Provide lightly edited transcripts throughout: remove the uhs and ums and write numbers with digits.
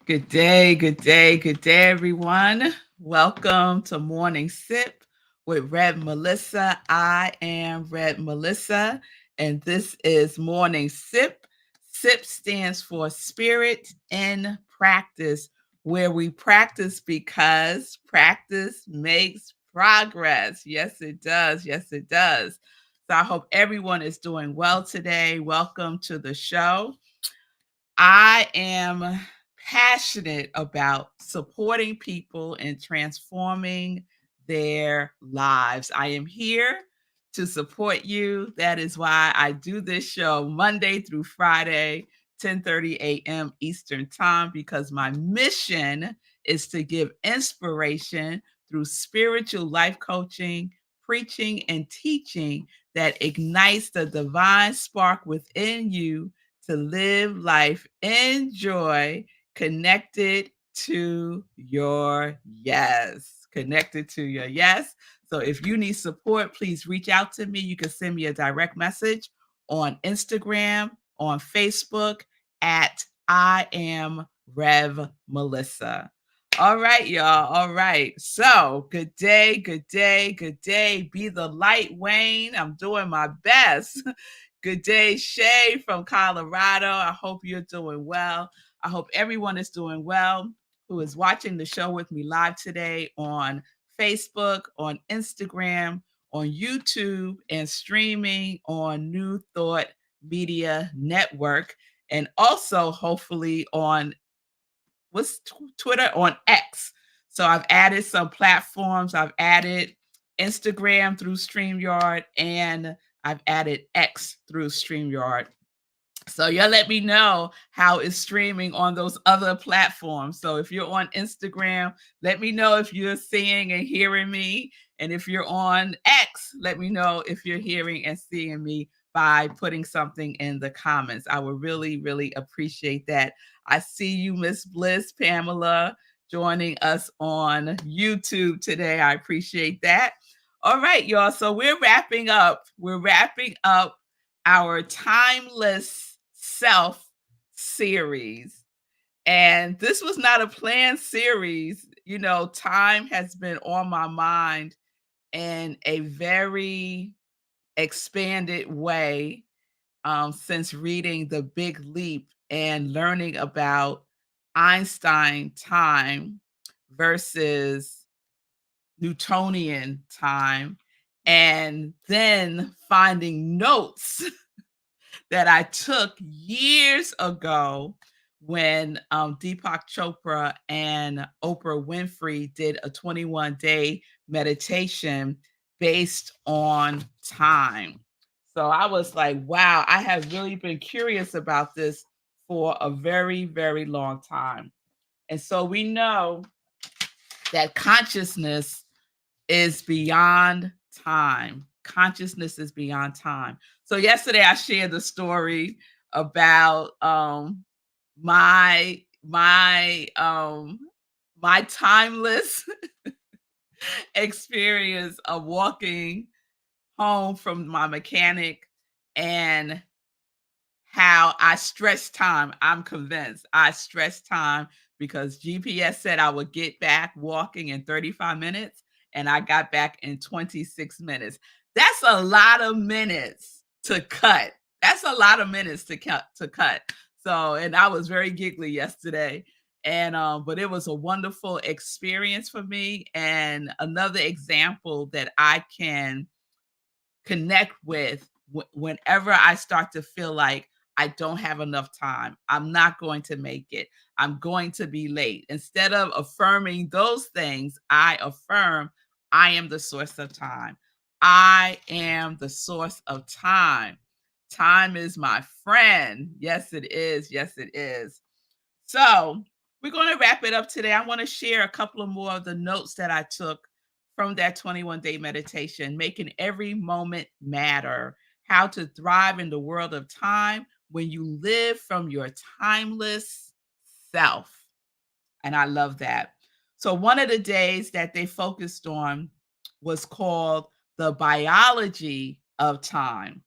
Good day, good day, good day, everyone. Welcome to Morning Sip with Rev Melissa. I am Rev Melissa, and this is Morning Sip. SIP stands for Spirit in Practice, where we practice because practice makes progress. Yes, it does. Yes, it does. So I hope everyone is doing well today. Welcome to the show. I am passionate about supporting people and transforming their lives. I am here to support you. That is why I do this show Monday through Friday, 10:30 a.m. Eastern Time, because my mission is to give inspiration through spiritual life coaching, preaching, and teaching that ignites the divine spark within you to live life in joy, connected to your yes. Connected to your yes. So if you need support, please reach out to me. You can send me a direct message on Instagram, on Facebook at I am Rev Melissa. All right, y'all. All right. So good day, good day, good day. Be the light, Wayne. I'm doing my best. Good day, Shay from Colorado. I hope you're doing well. I hope everyone is doing well who is watching the show with me live today on Facebook, on Instagram, on YouTube, and streaming on New Thought Media Network, and also hopefully on Twitter, on X. So I've added some platforms. I've added Instagram through StreamYard, and I've added X through StreamYard. So y'all let me know how it's streaming on those other platforms. So if you're on Instagram, let me know if you're seeing and hearing me. And if you're on X, let me know if you're hearing and seeing me by putting something in the comments. I would really, really appreciate that. I see you, Miss Bliss, Pamela, joining us on YouTube today. I appreciate that. All right, y'all. So we're wrapping up. We're wrapping up our timeless self series. And this was not a planned series. You know, time has been on my mind in a very expanded way since reading The Big Leap and learning about Einstein time versus Newtonian time, and then finding notes that I took years ago when Deepak Chopra and Oprah Winfrey did a 21-day meditation based on time. So I was like, wow, I have really been curious about this for a very, very long time. And so we know that consciousness is beyond time. Consciousness is beyond time. So yesterday I shared the story about my my um my timeless experience of walking home from my mechanic, and how I stretched time. I'm convinced I stretched time because GPS said I would get back walking in 35 minutes, and I got back in 26 minutes. That's a lot of minutes to cut. That's a lot of minutes to cut. So, and I was very giggly yesterday. And but it was a wonderful experience for me, and another example that I can connect with whenever I start to feel like I don't have enough time. I'm not going to make it. I'm going to be late. Instead of affirming those things, I affirm I am the source of time. I am the source of time. Time is my friend. Yes, it is. Yes, it is. So we're going to wrap it up today. I want to share a couple of more of the notes that I took from that 21-day meditation, making every moment matter, how to thrive in the world of time when you live from your timeless self. And I love that. So one of the days that they focused on was called the biology of time.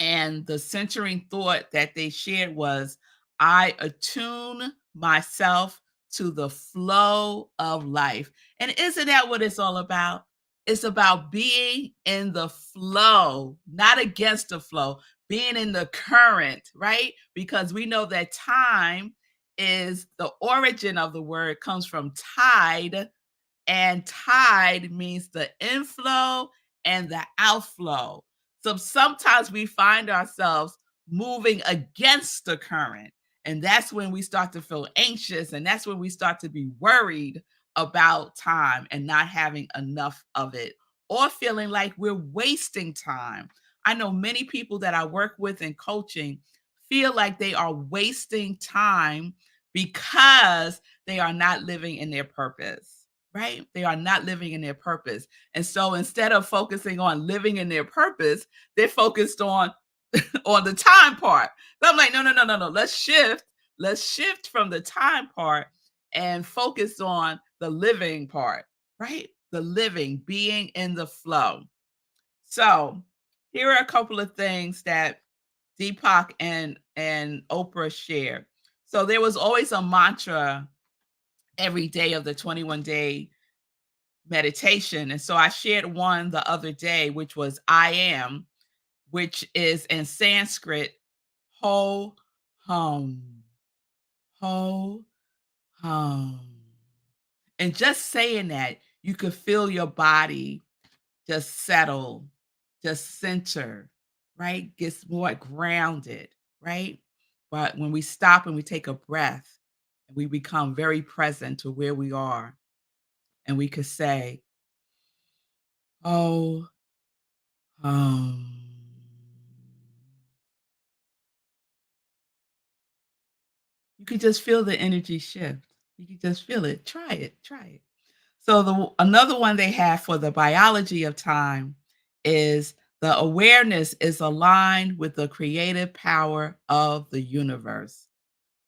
And the centering thought that they shared was, I attune myself to the flow of life. And isn't that what it's all about? It's about being in the flow, not against the flow, being in the current, right? Because we know that time is the origin of the word comes from tide, and tide means the inflow and the outflow. So sometimes we find ourselves moving against the current. And that's when we start to feel anxious. And that's when we start to be worried about time and not having enough of it, or feeling like we're wasting time. I know many people that I work with in coaching feel like they are wasting time because they are not living in their purpose, right? They are not living in their purpose. And so instead of focusing on living in their purpose, they're focused on the time part. So I'm like, no, no, no, no, no. Let's shift. Let's shift from the time part and focus on the living part, right? The living, being in the flow. So here are a couple of things that Deepak and Oprah shared. So there was always a mantra every day of the 21-day meditation. And so I shared one the other day, which was I am, which is in Sanskrit, ho hum, ho hum. And just saying that, you could feel your body just settle, just center, right? Gets more grounded, right? But when we stop and we take a breath and we become very present to where we are, and we could say, oh, um, you could just feel the energy shift. You could just feel it. Try it. Try it. So the another one they have for the biology of time is the awareness is aligned with the creative power of the universe.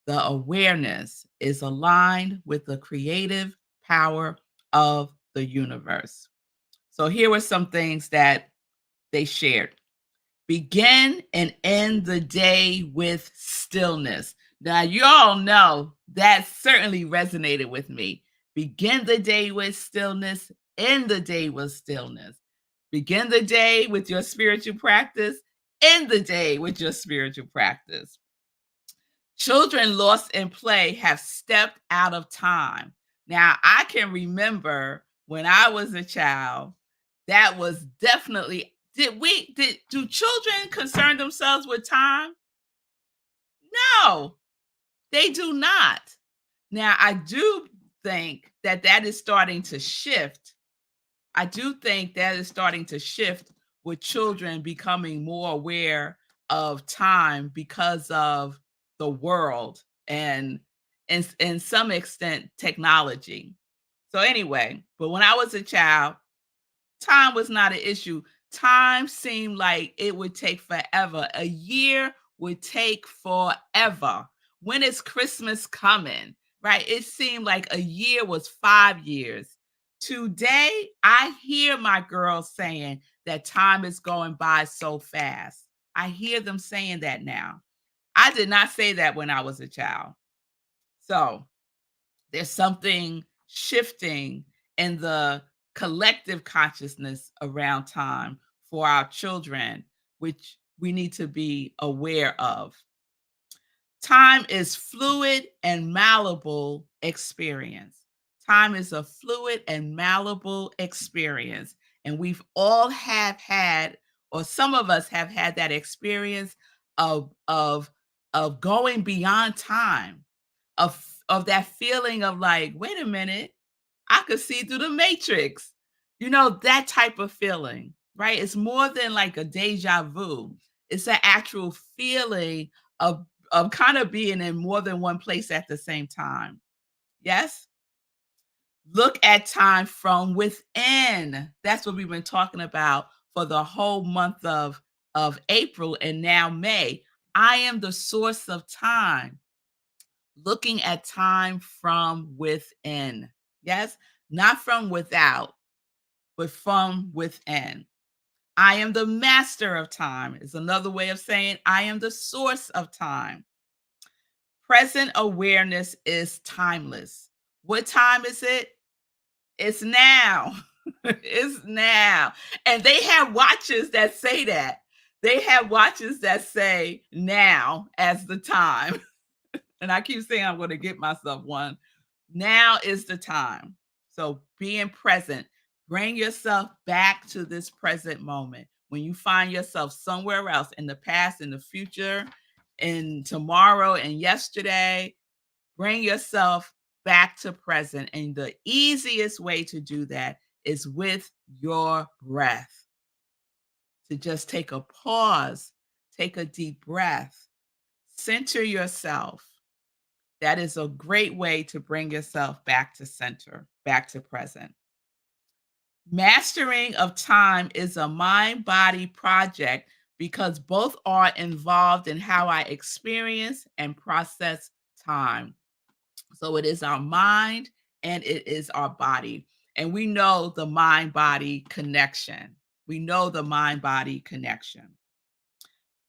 The awareness is aligned with the creative power of the universe. So here were some things that they shared. Begin and end the day with stillness. Now, you all know that certainly resonated with me. Begin the day with stillness, end the day with stillness. Begin the day with your spiritual practice, end the day with your spiritual practice. Children lost in play have stepped out of time. Now, I can remember when I was a child, that was definitely did do children concern themselves with time? No, they do not. Now, I do think that that is starting to shift. I do think that is starting to shift with children becoming more aware of time because of the world and in some extent technology. So anyway, but when I was a child, time was not an issue. Time seemed like it would take forever. A year would take forever. When is Christmas coming? Right? It seemed like a year was 5 years. Today, I hear my girls saying that time is going by so fast. I hear them saying that now. I did not say that when I was a child. So there's something shifting in the collective consciousness around time for our children, which we need to be aware of. Time is fluid and malleable experience. Time is a fluid and malleable experience. And we've all have had, or some of us have had that experience of going beyond time, of that feeling of like, wait a minute, I could see through the matrix. That type of feeling, right? It's more than like a deja vu. It's an actual feeling of kind of being in more than one place at the same time. Yes? Look at time from within. That's what we've been talking about for the whole month of April and now May. I am the source of time. Looking at time from within. Yes? Not from without, but from within. I am the master of time is another way of saying I am the source of time. Present awareness is timeless. What time is it? It's now. It's now. And they have watches that say that. They have watches that say now as the time. And I keep saying I'm going to get myself one. Now is the time. So being present, bring yourself back to this present moment. When you find yourself somewhere else in the past, in the future, in tomorrow and yesterday, bring yourself back to present. And the easiest way to do that is with your breath. To just take a pause, take a deep breath, center yourself. That is a great way to bring yourself back to center, back to present. Mastering of time is a mind body project because both are involved in how I experience and process time. So it is our mind and it is our body. And we know the mind body connection. We know the mind body connection.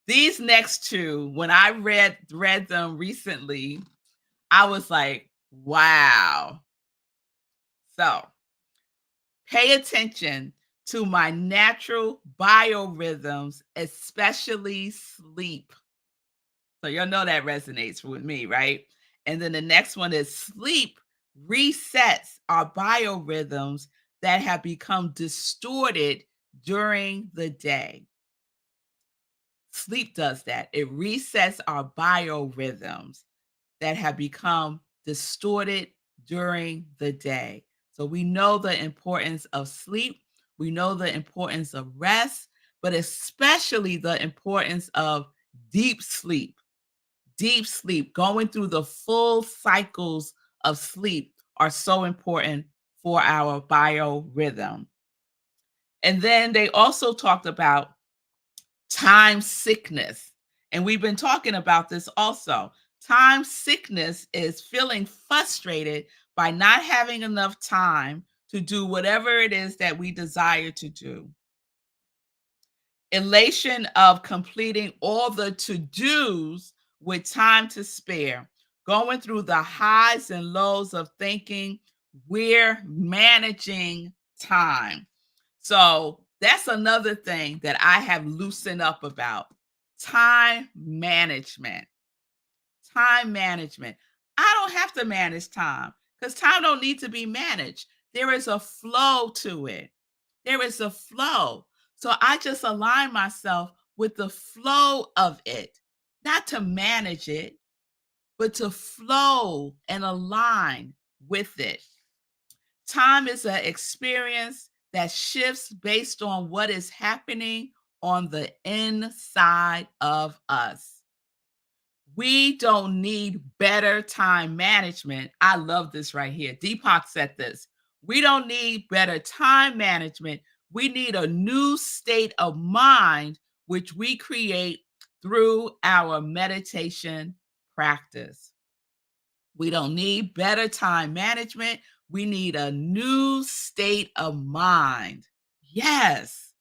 These next two, when I read them recently, I was like, wow. So pay attention to my natural biorhythms, especially sleep. So you'll know that resonates with me, right? And then the next one is sleep resets our biorhythms that have become distorted during the day. Sleep does that. It resets our biorhythms that have become distorted during the day. So we know the importance of sleep. We know the importance of rest, but especially the importance of deep sleep. Deep sleep, going through the full cycles of sleep are so important for our biorhythm. And then they also talked about time sickness. And we've been talking about this also. Time sickness is feeling frustrated by not having enough time to do whatever it is that we desire to do. Elation of completing all the to-dos with time to spare. Going through the highs and lows of thinking we're managing time. So that's another thing that I have loosened up about time management. Time management. I don't have to manage time because time don't need to be managed. There is a flow to it. There is a flow. So I just align myself with the flow of it, not to manage it, but to flow and align with it. Time is an experience that shifts based on what is happening on the inside of us. We don't need better time management. I love this right here. Deepak said this. We don't need better time management. We need a new state of mind, which we create through our meditation practice. We don't need better time management. We need a new state of mind. Yes.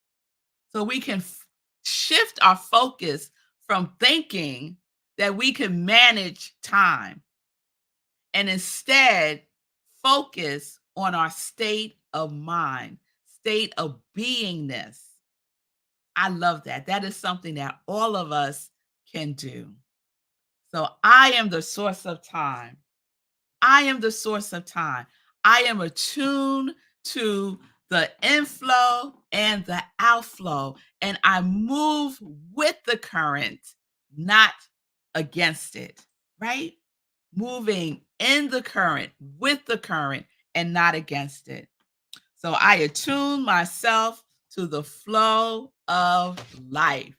So we can shift our focus from thinking that we can manage time and instead focus on our state of mind, state of beingness. I love that. That is something that all of us can do. So I am the source of time. I am the source of time. I am attuned to the inflow and the outflow, and I move with the current, not against it, right? Moving in the current, with the current, and not against it. So I attune myself to the flow of life.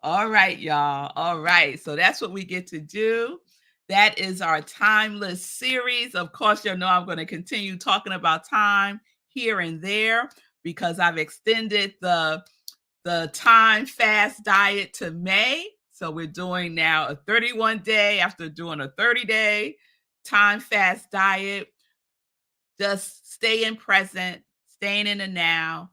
All right, y'all. All right. So that's what we get to do. That is our timeless series. Of course, you'll know I'm going to continue talking about time here and there because I've extended the time fast diet to May. So we're doing now a 31 day after doing a 30-day time fast diet. Just staying present, staying in the now,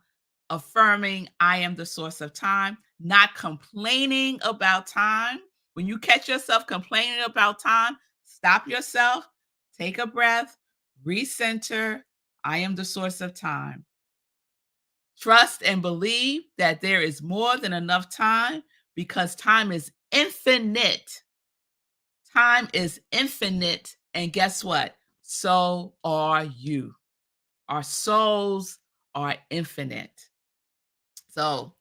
affirming I am the source of time, not complaining about time, When you catch yourself complaining about time, stop yourself, take a breath, recenter. I am the source of time. Trust and believe that there is more than enough time because time is infinite. Time is infinite. And guess what? So are you. Our souls are infinite. So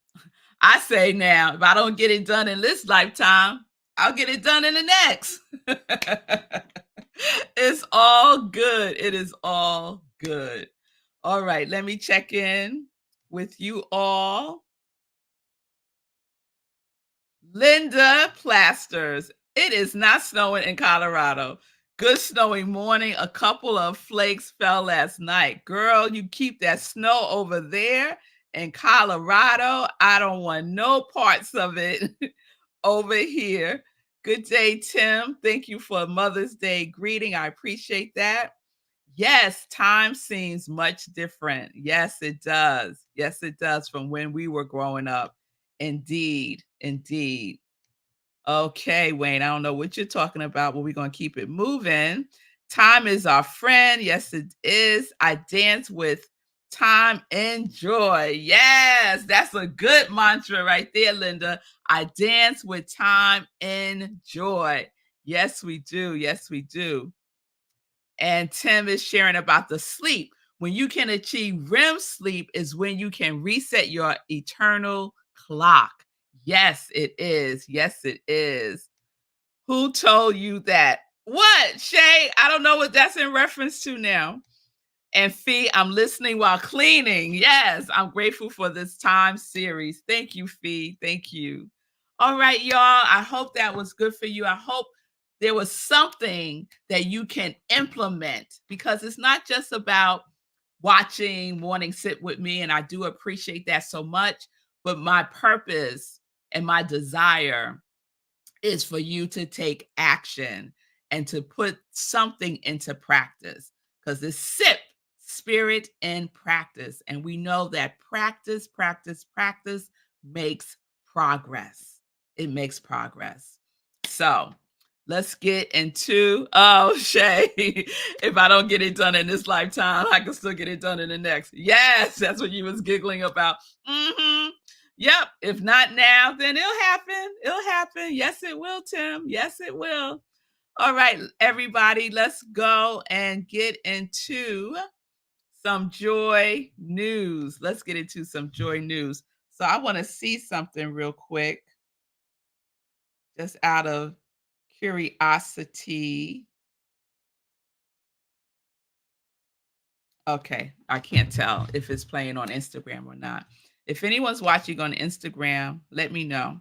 I say now, if I don't get it done in this lifetime, I'll get it done in the next. It's all good. It is all good. All right, let me check in with you all. Linda Plasters. It is not snowing in Colorado. Good snowy morning. A couple of flakes fell last night. Girl, you keep that snow over there in Colorado. I don't want no parts of it over here. Good day, Tim. Thank you for Mother's Day greeting. I appreciate that. Yes, time seems much different. Yes, it does. Yes, it does from when we were growing up. Indeed, indeed. Okay, Wayne, I don't know what you're talking about, but we're going to keep it moving. Time is our friend. Yes, it is. I dance with time and joy. Yes, that's a good mantra right there, Linda. I dance with time and joy. Yes, we do. Yes, we do. And Tim is sharing about the sleep. When you can achieve REM sleep is when you can reset your eternal clock. Yes, it is. Yes, it is. Who told you that? What, Shay? I don't know what that's in reference to now. And Fee, I'm listening while cleaning. Yes, I'm grateful for this time series. Thank you, Fee. Thank you. All right, y'all. I hope that was good for you. I hope there was something that you can implement because it's not just about watching Morning Sit with me, and I do appreciate that so much. But my purpose and my desire is for you to take action and to put something into practice because it's SIP, spirit and practice. And we know that practice, practice, practice makes progress. It makes progress. So let's get into, oh, Shay, if I don't get it done in this lifetime, I can still get it done in the next. Yes, that's what you was giggling about. Yep. If not now, then it'll happen. It'll happen. Yes, it will, Tim. Yes, it will. All right, everybody, let's go and get into some joy news. Let's get into some joy news. So I want to see something real quick, just out of curiosity. Okay, I can't tell if it's playing on Instagram or not. If anyone's watching on Instagram, let me know.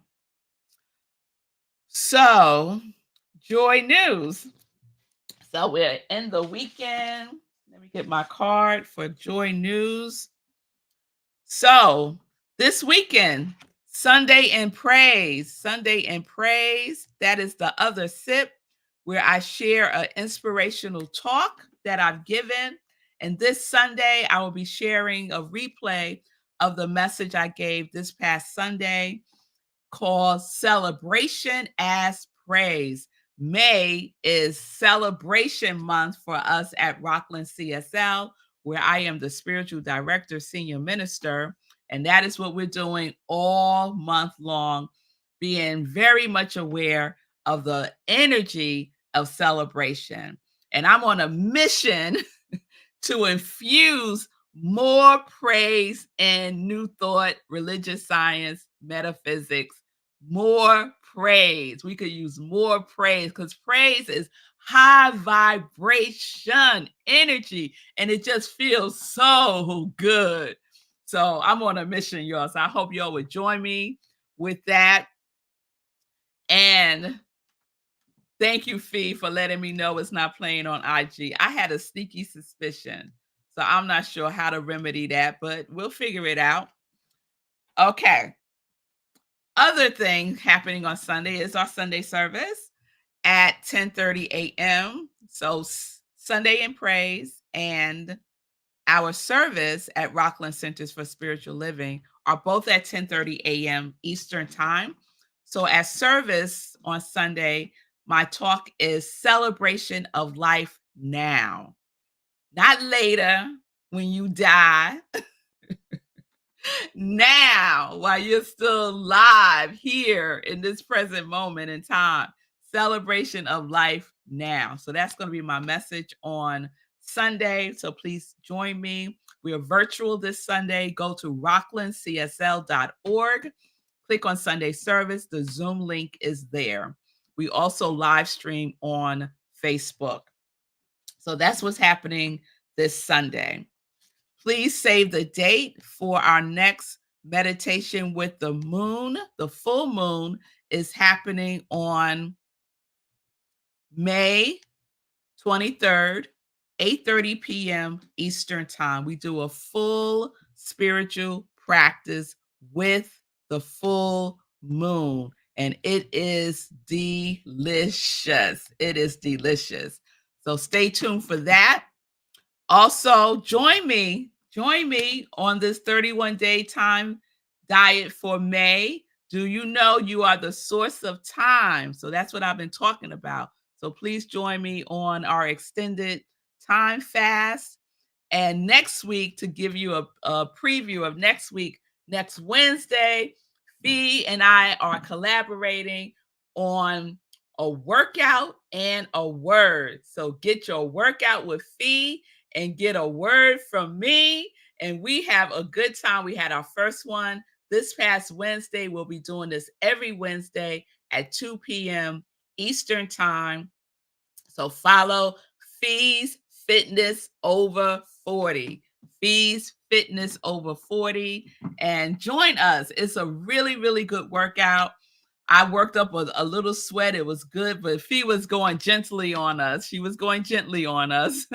So, joy news. So we're in the weekend. Let me get my card for joy news. So this weekend, Sunday in Praise. Sunday in Praise. That is the other sip where I share an inspirational talk that I've given. And this Sunday, I will be sharing a replay of the message I gave this past Sunday called Celebration as Praise. May is celebration month for us at Rockland CSL, where I am the spiritual director, senior minister. And that is what we're doing all month long, being very much aware of the energy of celebration. And I'm on a mission to infuse more praise and new thought, religious science, metaphysics, more praise. We could use more praise because praise is high vibration energy and it just feels so good. So I'm on a mission, y'all. So I hope y'all would join me with that. And thank you, Fee, for letting me know it's not playing on IG. I had a sneaky suspicion. So I'm not sure how to remedy that, but we'll figure it out. Okay. Other thing happening on Sunday is our Sunday service at 10:30 a.m. So Sunday in Praise and our service at Rockland Centers for Spiritual Living are both at 10:30 a.m. Eastern Time. So at service on Sunday, my talk is celebration of life now, not later when you die. Now, while you're still live here in this present moment in time, celebration of life now. So that's going to be my message on Sunday. So please join me. We are virtual this Sunday. Go to rocklandcsl.org. Click on Sunday service. The Zoom link is there. We also live stream on Facebook. So that's what's happening this Sunday. Please save the date for our next meditation with the moon. The full moon is happening on May 23rd, 8:30 p.m. Eastern Time. We do a full spiritual practice with the full moon, and it is delicious. It is delicious. So stay tuned for that. Also, join me on this 31-day time diet for May. Do you know you are the source of time? So that's what I've been talking about. So please join me on our extended time fast. And next week, to give you a preview of next week, next Wednesday, Fee and I are collaborating on a workout and a word. So get your workout with Fee and get a word from me. And we have a good time. We had our first one this past Wednesday. We'll be doing this every Wednesday at 2 p.m. Eastern Time. So follow Fees Fitness Over 40. Fees Fitness Over 40. And join us. It's a really, really good workout. I worked up a little sweat. It was good, but Fee was going gently on us. She was going gently on us,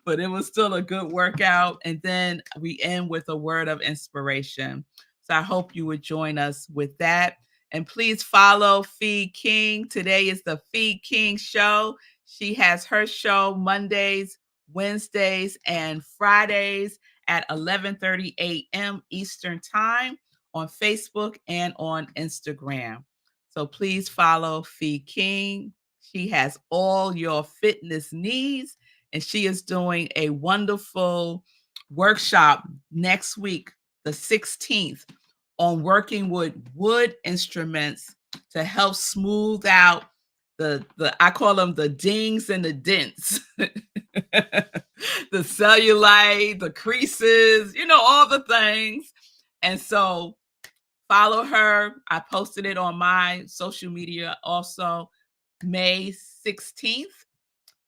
but it was still a good workout. And then we end with a word of inspiration. So I hope you would join us with that. And please follow Fee King. Today is the Fee King Show. She has her show Mondays, Wednesdays, and Fridays at 11:30 a.m. Eastern Time on Facebook and on Instagram. So please follow Fee King. She has all your fitness needs, and she is doing a wonderful workshop next week, the 16th, on working with wood instruments to help smooth out the I call them the dings and the dents, the cellulite, the creases, all the things. And so follow her. I posted it on my social media also, May 16th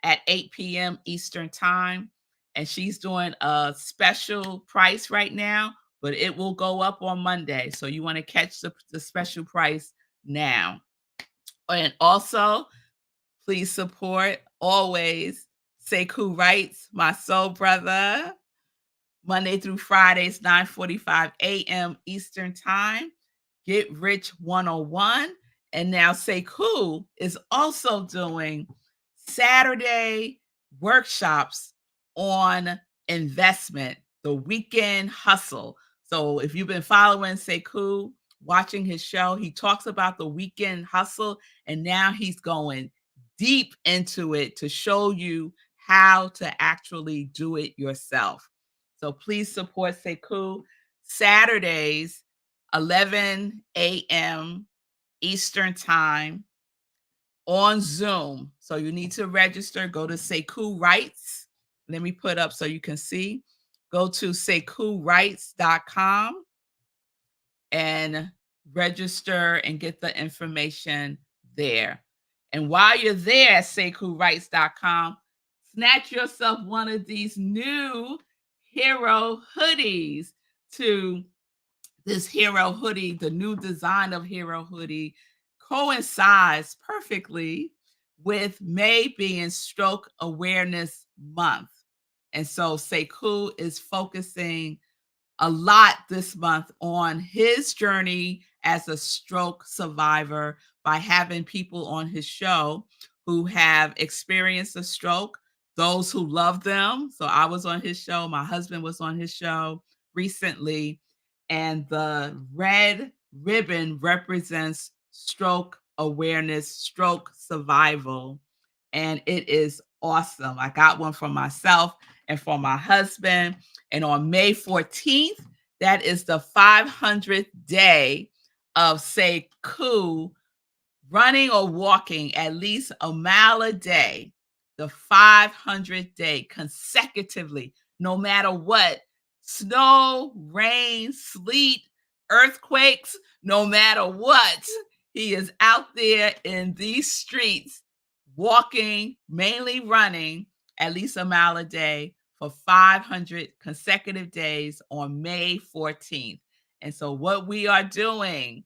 at 8 p.m. Eastern Time. And she's doing a special price right now, but it will go up on Monday. So you want to catch the special price now. And also, please support always Sekou Writes, my soul brother, Monday through Fridays, 9:45 a.m. Eastern Time. Get Rich 101. And now Sekou is also doing Saturday workshops on investment, the weekend hustle. So if you've been following Sekou, watching his show, he talks about the weekend hustle, and now he's going deep into it to show you how to actually do it yourself. So please support Sekou. Saturdays, 11 a.m. Eastern Time on Zoom. So you need to register. Go to Sekou Writes. Let me put up so you can see. Go to sekouwrites.com and register and get the information there. And while you're there at sekouwrites.com, snatch yourself one of these new hero hoodies. To this hero hoodie, the new design of hero hoodie coincides perfectly with May being Stroke Awareness Month. And so Sekou is focusing a lot this month on his journey as a stroke survivor by having people on his show who have experienced a stroke, those who love them. So I was on his show. My husband was on his show recently. And the red ribbon represents stroke awareness, stroke survival, and it is awesome. I got one for myself and for my husband. And on May 14th, that is the 500th day of Sekou running or walking at least a mile a day, the 500th day consecutively, no matter what, snow, rain, sleet, earthquakes, no matter what, he is out there in these streets walking, mainly running at least a mile a day for 500 consecutive days on May 14th. And so, what we are doing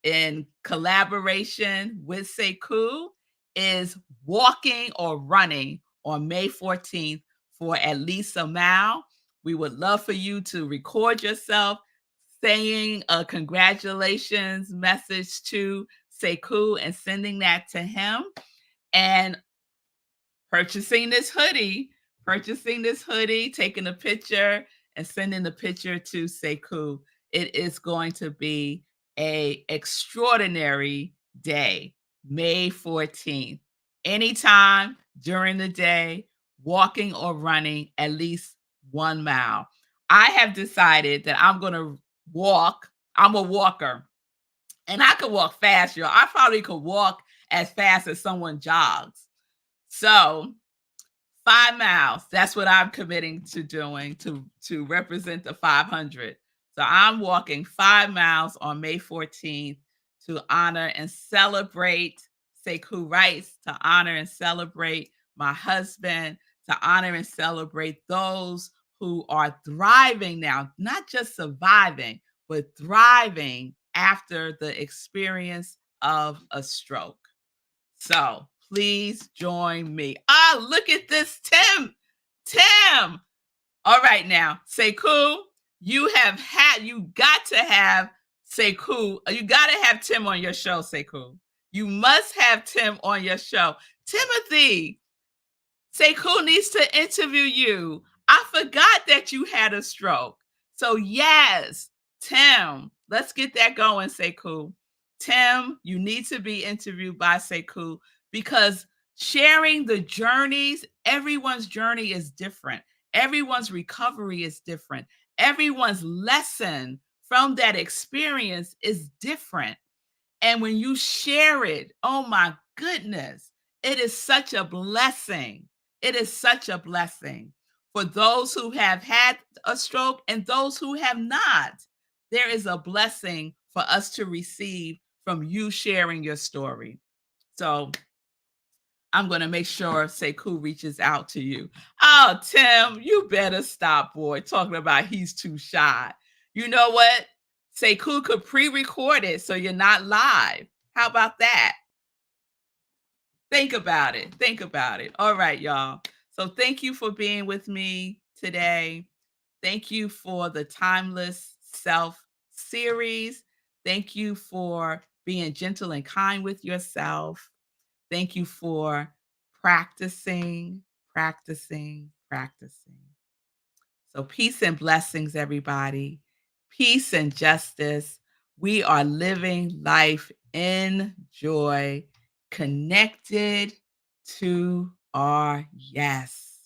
in collaboration with Sekou is walking or running on May 14th for at least a mile. We would love for you to record yourself saying a congratulations message to Sekou and sending that to him. And purchasing this hoodie, taking a picture and sending the picture to Sekou. It is going to be a extraordinary day, May 14th. Anytime during the day, walking or running at least 1 mile. I have decided that I'm going to walk. I'm a walker. And I could walk fast, y'all. I probably could walk as fast as someone jogs. So 5 miles, that's what I'm committing to doing to represent the 500. So I'm walking 5 miles on May 14th to honor and celebrate Sekou Rights, to honor and celebrate my husband, to honor and celebrate those who are thriving now, not just surviving, but thriving after the experience of a stroke. So please join me. Ah, look at this, Tim. Tim. All right, now, Sekou, you got to have Sekou. You got to have Tim on your show, Sekou. You must have Tim on your show. Timothy, Sekou needs to interview you. I forgot that you had a stroke. So, yes, Tim, let's get that going, Sekou. Tim, you need to be interviewed by Sekou because sharing the journeys, everyone's journey is different. Everyone's recovery is different. Everyone's lesson from that experience is different. And when you share it, oh my goodness, it is such a blessing. It is such a blessing for those who have had a stroke and those who have not. There is a blessing for us to receive from you sharing your story. So I'm going to make sure Sekou reaches out to you. Oh, Tim, you better stop, boy, talking about he's too shy. You know what? Sekou could pre-record it so you're not live. How about that? Think about it. Think about it. All right, y'all. So thank you for being with me today. Thank you for the Timeless Self series. Thank you for being gentle and kind with yourself. Thank you for practicing, practicing, practicing. So, peace and blessings, everybody. Peace and justice. We are living life in joy, connected to our yes.